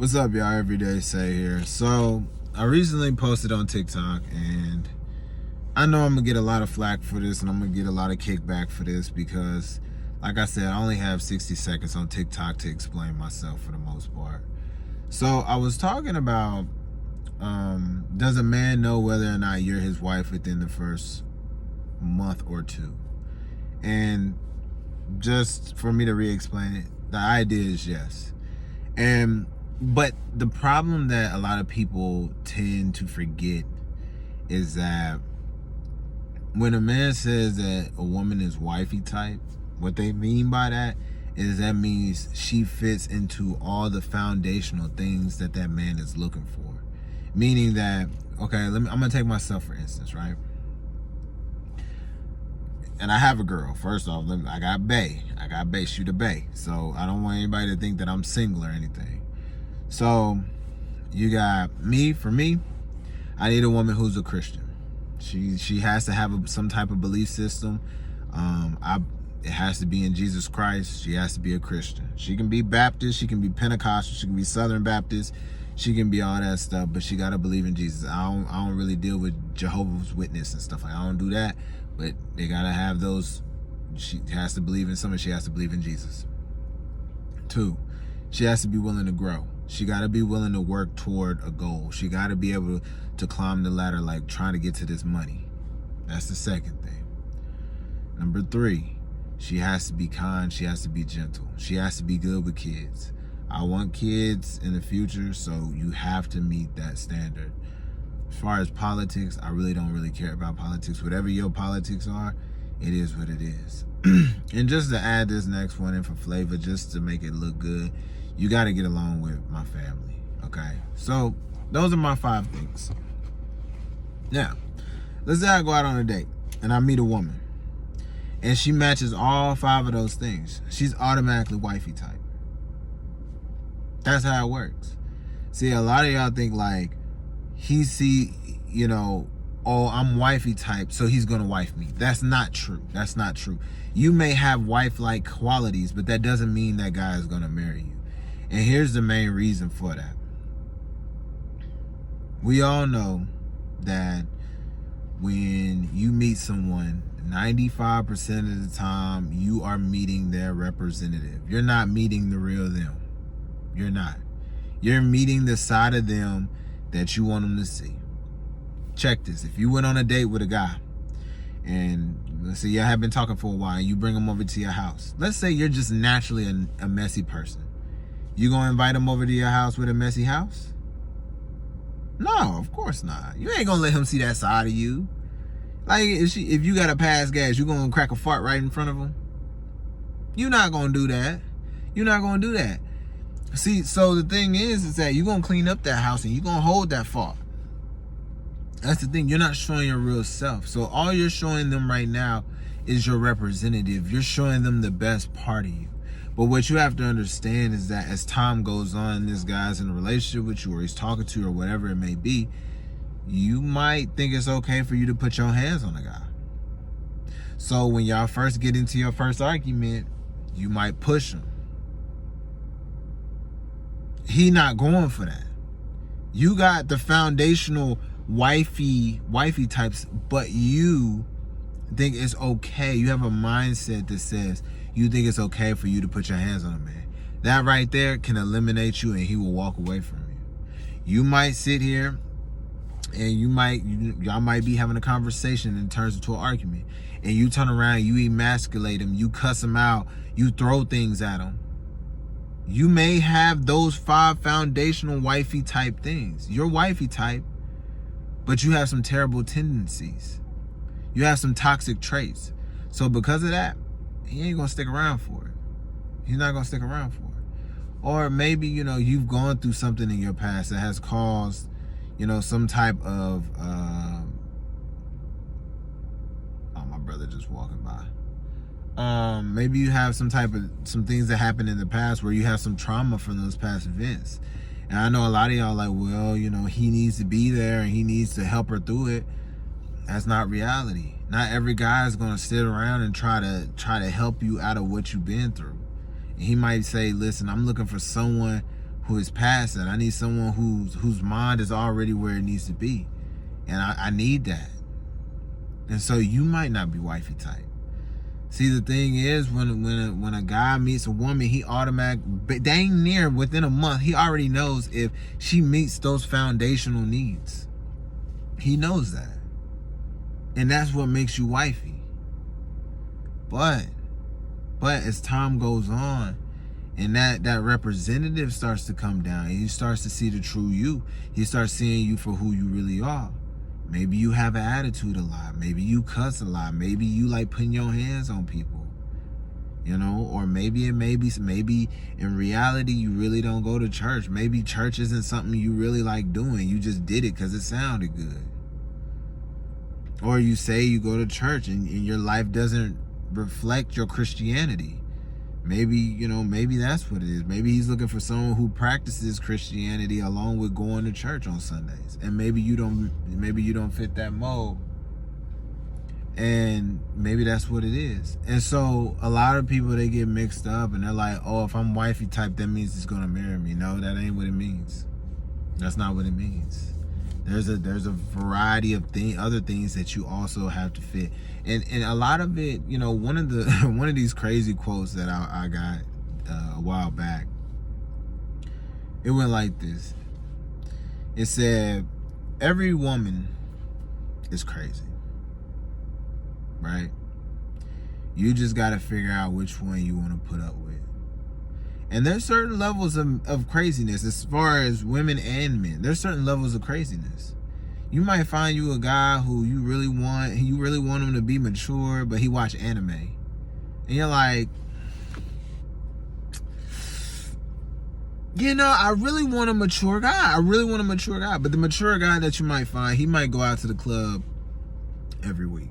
What's up, y'all? Everyday Say here. So, I recently posted on TikTok, and I know I'm gonna get a lot of flack for this, and I'm gonna get a lot of kickback for this because, like I said, I only have 60 seconds on TikTok to explain myself for the most part. So, I was talking about does a man know whether or not you're his wife within the first month or two? And just for me to re-explain it, the idea is yes. But the problem that a lot of people tend to forget is that when a man says that a woman is wifey type, what they mean by that is that means she fits into all the foundational things that man is looking for. Meaning that, okay, I'm gonna take myself for instance, right? And I have a girl. First off, I got bae. Shoot a bae. So I don't want anybody to think that I'm single or anything. So you got me. For me, I need a woman who's a Christian. She has to have some type of belief system. It has to be in Jesus Christ. She has to be a Christian. She can be Baptist. She can be Pentecostal. She can be Southern Baptist. She can be all that stuff, but she gotta believe in Jesus. I don't really deal with Jehovah's Witness and stuff. I don't do that, but they gotta have those. She has to believe in someone. She has to believe in Jesus. 2, she has to be willing to grow. She got to be willing to work toward a goal. She got to be able to climb the ladder, like trying to get to this money. That's the second thing. Number 3, she has to be kind. She has to be gentle. She has to be good with kids. I want kids in the future, so you have to meet that standard. As far as politics, I really don't care about politics. Whatever your politics are, it is what it is. And just to add this next one in for flavor, just to make it look good, you got to get along with my family, okay? So those are my 5 things. Now, let's say I go out on a date and I meet a woman and she matches all 5 of those things. She's automatically wifey type. That's how it works. See, a lot of y'all think like oh, I'm wifey type, so he's gonna wife me. That's not true. That's not true. You may have wife-like qualities, but that doesn't mean that guy is gonna marry you. And here's the main reason for that. We all know that when you meet someone, 95% of the time, you are meeting their representative. You're not meeting the real them. You're not. You're meeting the side of them that you want them to see. Check this. If you went on a date with a guy and let's say you have been talking for a while and you bring him over to your house. Let's say you're just naturally a messy person. You gonna invite him over to your house with a messy house? No, of course not. You ain't gonna let him see that side of you. Like if you got a pass gas, you gonna crack a fart right in front of him? You're not gonna do that. You're not gonna do that. See, so the thing is that you're gonna clean up that house and you're gonna hold that fart. That's the thing. You're not showing your real self. So all you're showing them right now is your representative. You're showing them the best part of you. But what you have to understand is that as time goes on, this guy's in a relationship with you or he's talking to you or whatever it may be, you might think it's okay for you to put your hands on a guy. So when y'all first get into your first argument, you might push him. He not going for that. You got the foundational wifey types, but you think it's okay. You have a mindset that says you think it's okay for you to put your hands on a man. That right there can eliminate you and he will walk away from you. You might sit here and y'all might be having a conversation and it turns into an argument. And you turn around, you emasculate him, you cuss him out, you throw things at him. You may have those 5 foundational wifey type things. You're wifey type, but you have some terrible tendencies. You have some toxic traits. So because of that, he ain't gonna stick around for it. He's not gonna stick around for it. Or maybe, you've gone through something in your past that has caused, some type of, oh, my brother just walking by. Maybe you have some things that happened in the past where you have some trauma from those past events. And I know a lot of y'all like, well, he needs to be there and he needs to help her through it. That's not reality. Not every guy is going to sit around and try to help you out of what you've been through. And he might say, listen, I'm looking for someone who is past that. I need someone whose mind is already where it needs to be. And I need that. And so you might not be wifey type. See, the thing is, when a guy meets a woman, he dang near within a month, he already knows if she meets those foundational needs. He knows that. And that's what makes you wifey. But as time goes on, and that representative starts to come down, and he starts to see the true you. He starts seeing you for who you really are. Maybe you have an attitude a lot. Maybe you cuss a lot. Maybe you like putting your hands on people. You know, or maybe in reality you really don't go to church. Maybe church isn't something you really like doing. You just did it because it sounded good. Or you say you go to church and your life doesn't reflect your Christianity. Maybe that's what it is. Maybe he's looking for someone who practices Christianity along with going to church on Sundays. And maybe you don't fit that mold. And maybe that's what it is. And so a lot of people, they get mixed up and they're like, oh, if I'm wifey type, that means he's gonna marry me. No, that ain't what it means. That's not what it means. There's a variety of other things that you also have to fit. And a lot of it, one of these crazy quotes that I got a while back, it went like this. It said, every woman is crazy, right? You just got to figure out which one you want to put up with. And there's certain levels of craziness as far as women and men. There's certain levels of craziness. You might find you a guy who you really want him to be mature, but he watch anime. And you're like, I really want a mature guy. But the mature guy that you might find, he might go out to the club every week.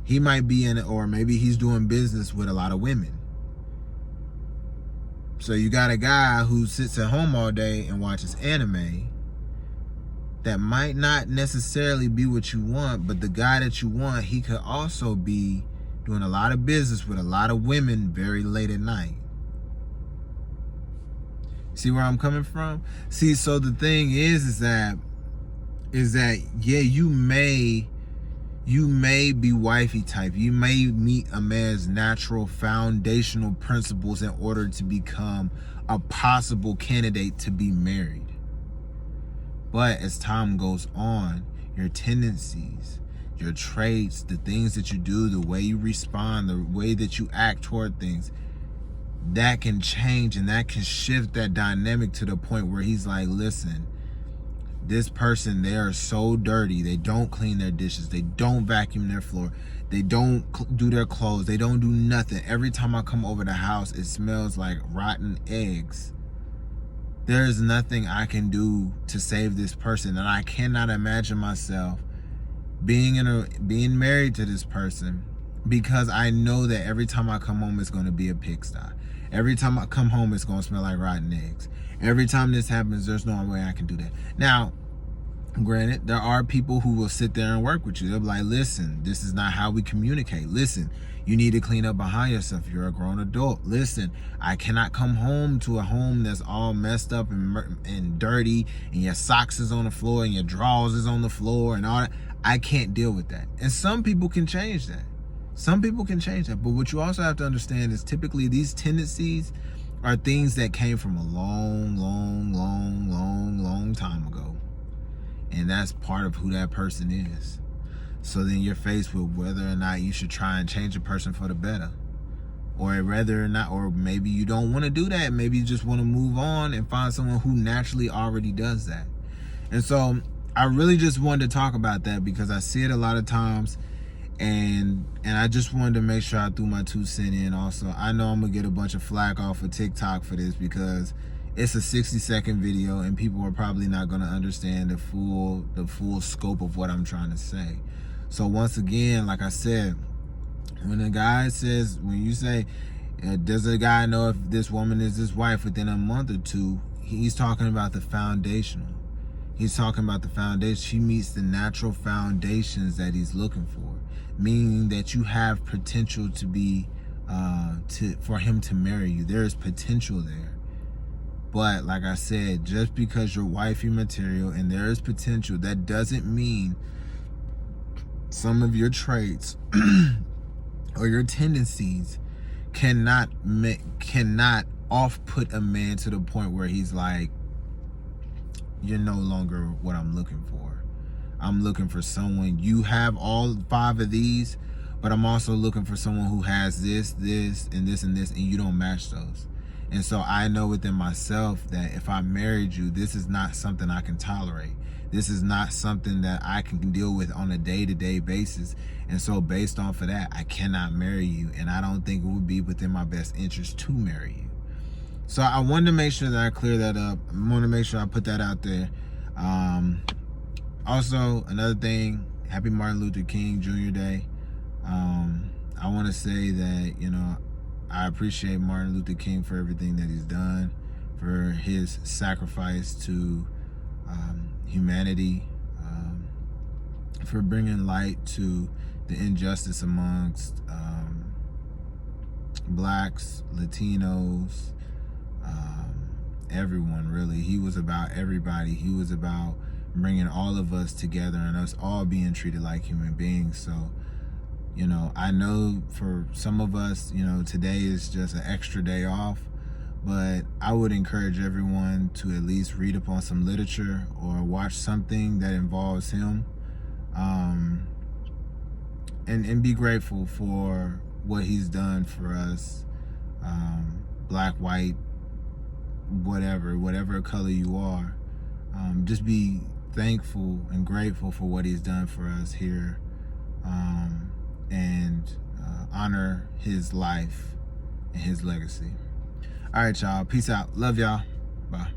He might be or maybe he's doing business with a lot of women. So you got a guy who sits at home all day and watches anime. That might not necessarily be what you want, but the guy that you want, he could also be doing a lot of business with a lot of women very late at night. See where I'm coming from? See, so the thing is that yeah, you may be wifey type. You may meet a man's natural foundational principles in order to become a possible candidate to be married. But as time goes on, your tendencies, your traits, the things that you do, the way you respond, the way that you act toward things, that can change and that can shift that dynamic to the point where he's like, listen, this person, they are so dirty. They don't clean their dishes. They don't vacuum their floor. They don't do their clothes. They don't do nothing. Every time I come over the house, it smells like rotten eggs. There's nothing I can do to save this person. And I cannot imagine myself being married to this person, because I know that every time I come home, it's going to be a pigsty. Every time I come home, it's going to smell like rotten eggs. Every time this happens, there's no way I can do that. Now, granted, there are people who will sit there and work with you. They'll be like, listen, this is not how we communicate. Listen, you need to clean up behind yourself. You're a grown adult. Listen, I cannot come home to a home that's all messed up and dirty, and your socks is on the floor and your drawers is on the floor and all that. I can't deal with that. And some people can change that. But what you also have to understand is typically these tendencies are things that came from a long time ago. And that's part of who that person is. So then you're faced with whether or not you should try and change a person for the better. Or whether or not, or maybe you don't want to do that. Maybe you just want to move on and find someone who naturally already does that. And so I really just wanted to talk about that because I see it a lot of times. And I just wanted to make sure I threw my 2 cents in also. I know I'm going to get a bunch of flack off of TikTok for this because it's a 60-second video and people are probably not going to understand the full scope of what I'm trying to say. So once again, like I said, when you say, does a guy know if this woman is his wife within a month or two, he's talking about the foundational. He's talking about the foundation. She meets the natural foundations that he's looking for, meaning that you have potential to be, for him to marry you. There is potential there. But like I said, just because you're wifey material and there is potential, that doesn't mean some of your traits or your tendencies cannot off-put a man to the point where he's like, you're no longer what I'm looking for. I'm looking for someone, you have all 5 of these, but I'm also looking for someone who has this, this, and this, and this, and you don't match those. And so I know within myself that if I married you, this is not something I can tolerate. This is not something that I can deal with on a day-to-day basis. And so based off of that, I cannot marry you. And I don't think it would be within my best interest to marry you. So I wanted to make sure that I clear that up. I want to make sure I put that out there. Also, another thing, happy Martin Luther King Jr. Day. I want to say that, you know, I appreciate Martin Luther King for everything that he's done, for his sacrifice to humanity, for bringing light to the injustice amongst blacks, Latinos, everyone really. He was about everybody. He was about bringing all of us together and us all being treated like human beings. So, you know, I know for some of us, you know, today is just an extra day off, but I would encourage everyone to at least read upon some literature or watch something that involves him, and be grateful for what he's done for us, black, white, whatever color you are. Just be thankful and grateful for what he's done for us here, and honor his life and his legacy. All right, y'all. Peace out. Love y'all. Bye.